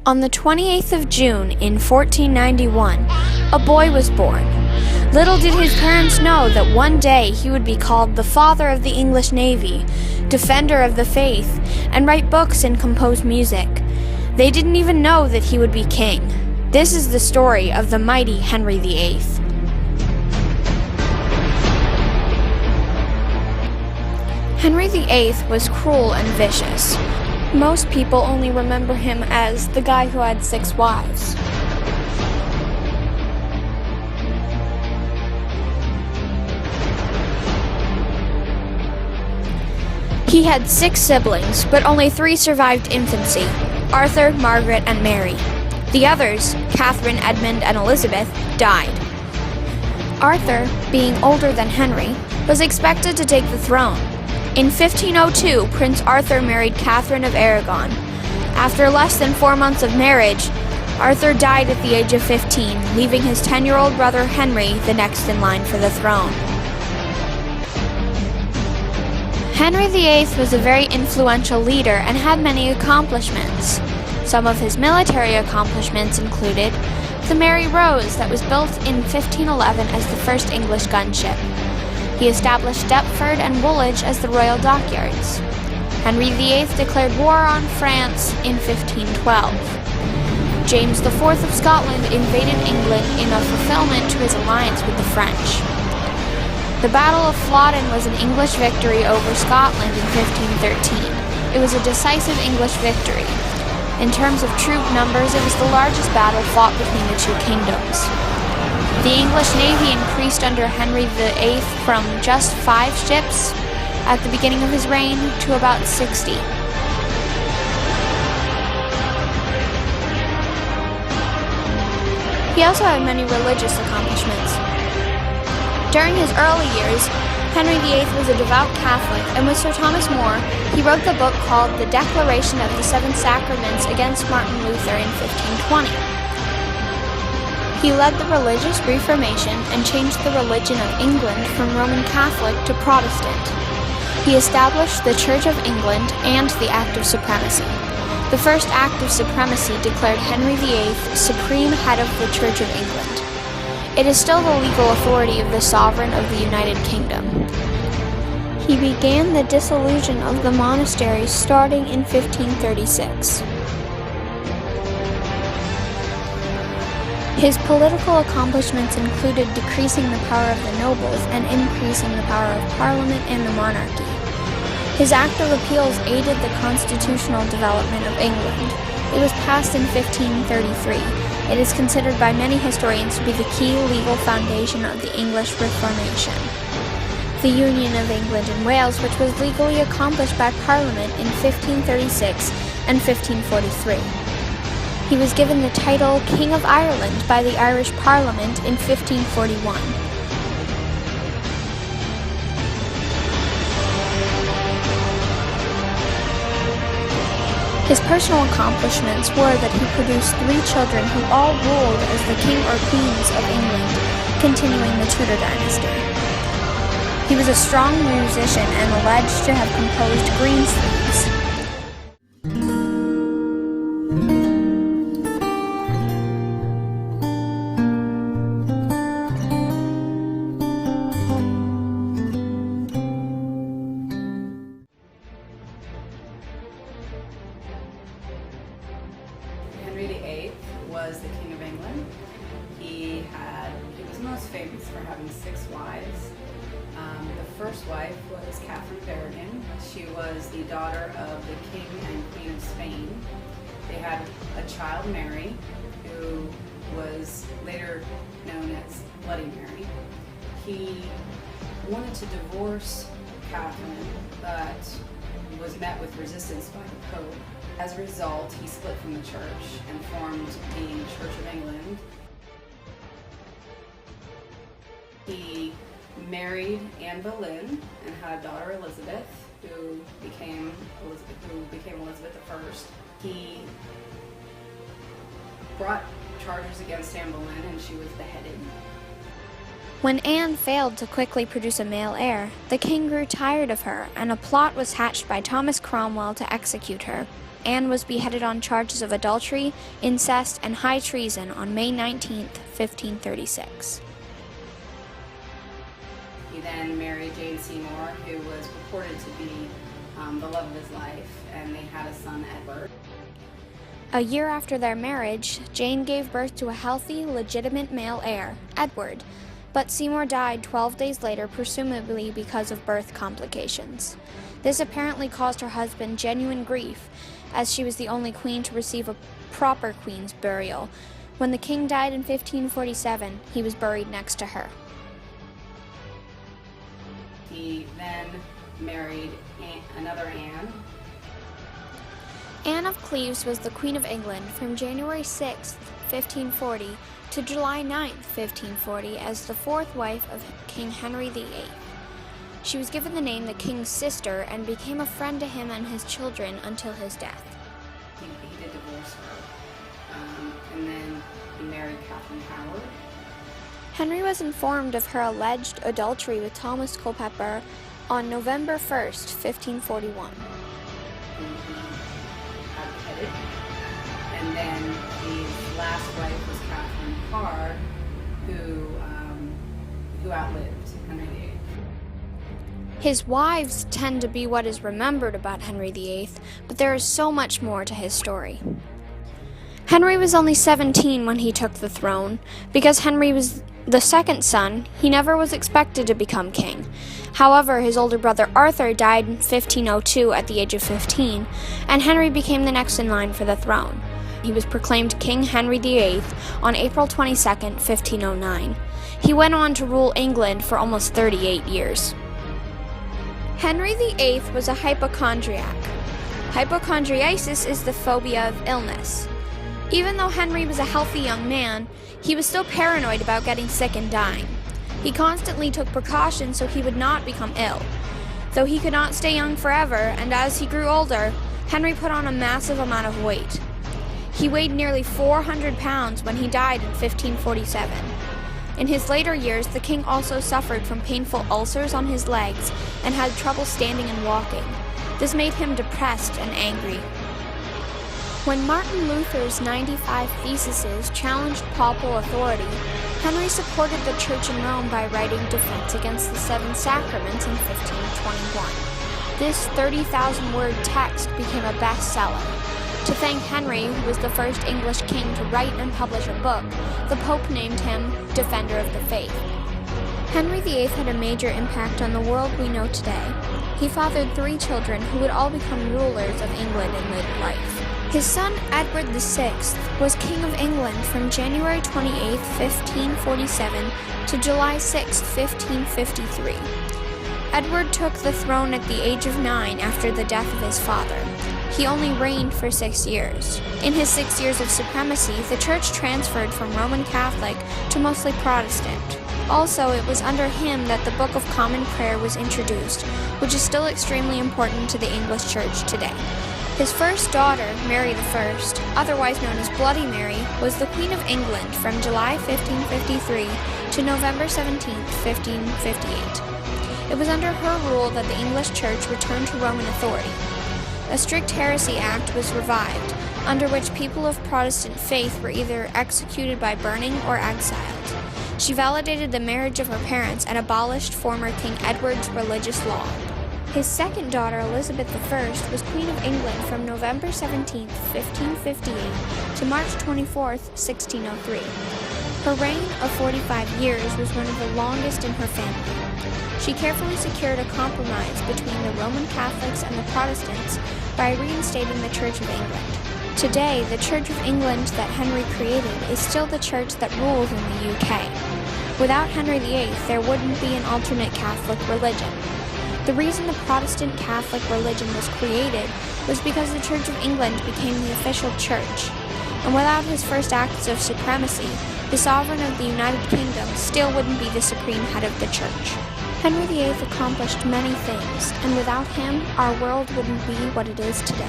On the 28th of June in 1491, a boy was born. Little did his parents know that one day he would be called the father of the English Navy, defender of the faith, and write books and compose music. They didn't even know that he would be king. This is the story of the mighty Henry VIII. Henry VIII was cruel and vicious. Most people only remember him as the guy who had 6 wives. He had 6 siblings, but only 3 survived infancy: Arthur, Margaret, and Mary. The others, Catherine, Edmund, and Elizabeth, died. Arthur, being older than Henry, was expected to take the throne. In 1502, Prince Arthur married Catherine of Aragon. After less than 4 months of marriage, Arthur died at the age of 15, leaving his 10-year-old brother Henry the next in line for the throne. Henry VIII was a very influential leader and had many accomplishments. Some of his military accomplishments included the Mary Rose that was built in 1511 as the first English gunship. He established Deptford and Woolwich as the royal dockyards. Henry VIII declared war on France in 1512. James IV of Scotland invaded England in a fulfillment to his alliance with the French. The Battle of Flodden was an English victory over Scotland in 1513. It was a decisive English victory. In terms of troop numbers, it was the largest battle fought between the two kingdoms. The English Navy increased under Henry VIII from just 5 ships at the beginning of his reign to about 60. He also had many religious accomplishments. During his early years, Henry VIII was a devout Catholic, and with Sir Thomas More, he wrote the book called The Declaration of the Seven Sacraments against Martin Luther in 1520. He led the religious Reformation and changed the religion of England from Roman Catholic to Protestant. He established the Church of England and the Act of Supremacy. The first Act of Supremacy declared Henry VIII supreme head of the Church of England. It is still the legal authority of the sovereign of the United Kingdom. He began the dissolution of the monasteries starting in 1536. His political accomplishments included decreasing the power of the nobles and increasing the power of Parliament and the monarchy. His Act of Appeals aided the constitutional development of England. It was passed in 1533. It is considered by many historians to be the key legal foundation of the English Reformation. The Union of England and Wales, which was legally accomplished by Parliament in 1536 and 1543. He was given the title King of Ireland by the Irish Parliament in 1541. His personal accomplishments were that he produced 3 children who all ruled as the king or queens of England, continuing the Tudor dynasty. He was a strong musician and alleged to have composed Greensleeves. Henry VIII was the King of England. He was most famous for having 6 wives. The first wife was Catherine of Aragon. She was the daughter of the King and Queen of Spain. They had a child, Mary, who was later known as Bloody Mary. He wanted to divorce Catherine, but was met with resistance by the Pope. As a result, he split from the church and formed the Church of England. He married Anne Boleyn and had a daughter, Elizabeth, who became Elizabeth I. He brought charges against Anne Boleyn, and she was beheaded. When Anne failed to quickly produce a male heir, the king grew tired of her, and a plot was hatched by Thomas Cromwell to execute her. Anne was beheaded on charges of adultery, incest, and high treason on May 19, 1536. He then married Jane Seymour, who was purported to be the love of his life, and they had a son, Edward. A year after their marriage, Jane gave birth to a healthy, legitimate male heir, Edward, but Seymour died 12 days later, presumably because of birth complications. This apparently caused her husband genuine grief, as she was the only queen to receive a proper queen's burial. When the king died in 1547, he was buried next to her. He then married another Anne. Anne of Cleves was the Queen of England from January 6, 1540 to July 9, 1540 as the fourth wife of King Henry VIII. She was given the name the King's sister and became a friend to him and his children until his death. He did divorce her, and then he married Catherine Howard. Henry was informed of her alleged adultery with Thomas Culpeper on November 1st, 1541. And then his last wife was Catherine Parr, who outlived Henry VIII. His wives tend to be what is remembered about Henry VIII, but there is so much more to his story. Henry was only 17 when he took the throne. Because Henry was the second son, he never was expected to become king. However, his older brother Arthur died in 1502 at the age of 15, and Henry became the next in line for the throne. He was proclaimed King Henry VIII on April 22, 1509. He went on to rule England for almost 38 years. Henry VIII was a hypochondriac. Hypochondriasis is the phobia of illness. Even though Henry was a healthy young man, he was still paranoid about getting sick and dying. He constantly took precautions so he would not become ill. Though he could not stay young forever, and as he grew older, Henry put on a massive amount of weight. He weighed nearly 400 pounds when he died in 1547. In his later years, the king also suffered from painful ulcers on his legs and had trouble standing and walking. This made him depressed and angry. When Martin Luther's 95 Theses challenged papal authority, Henry supported the Church in Rome by writing Defense Against the Seven Sacraments in 1521. This 30,000-word text became a bestseller. To thank Henry, who was the first English king to write and publish a book, the Pope named him Defender of the Faith. Henry VIII had a major impact on the world we know today. He fathered 3 children who would all become rulers of England in later life. His son Edward VI was King of England from January 28, 1547 to July 6, 1553. Edward took the throne at the age of 9 after the death of his father. He only reigned for 6 years. In his 6 years of supremacy, the church transferred from Roman Catholic to mostly Protestant. Also, it was under him that the Book of Common Prayer was introduced, which is still extremely important to the English Church today. His first daughter, Mary I, otherwise known as Bloody Mary, was the Queen of England from July 1553 to November 17, 1558. It was under her rule that the English Church returned to Roman authority. A strict heresy act was revived, under which people of Protestant faith were either executed by burning or exiled. She validated the marriage of her parents and abolished former King Edward's religious law. His second daughter, Elizabeth I, was Queen of England from November 17, 1558 to March 24, 1603. Her reign of 45 years was one of the longest in her family. She carefully secured a compromise between the Roman Catholics and the Protestants by reinstating the Church of England. Today, the Church of England that Henry created is still the church that rules in the UK. Without Henry VIII, there wouldn't be an alternate Catholic religion. The reason the Protestant Catholic religion was created was because the Church of England became the official church. And without his first acts of supremacy, the sovereign of the United Kingdom still wouldn't be the supreme head of the church. Henry VIII accomplished many things, and without him, our world wouldn't be what it is today.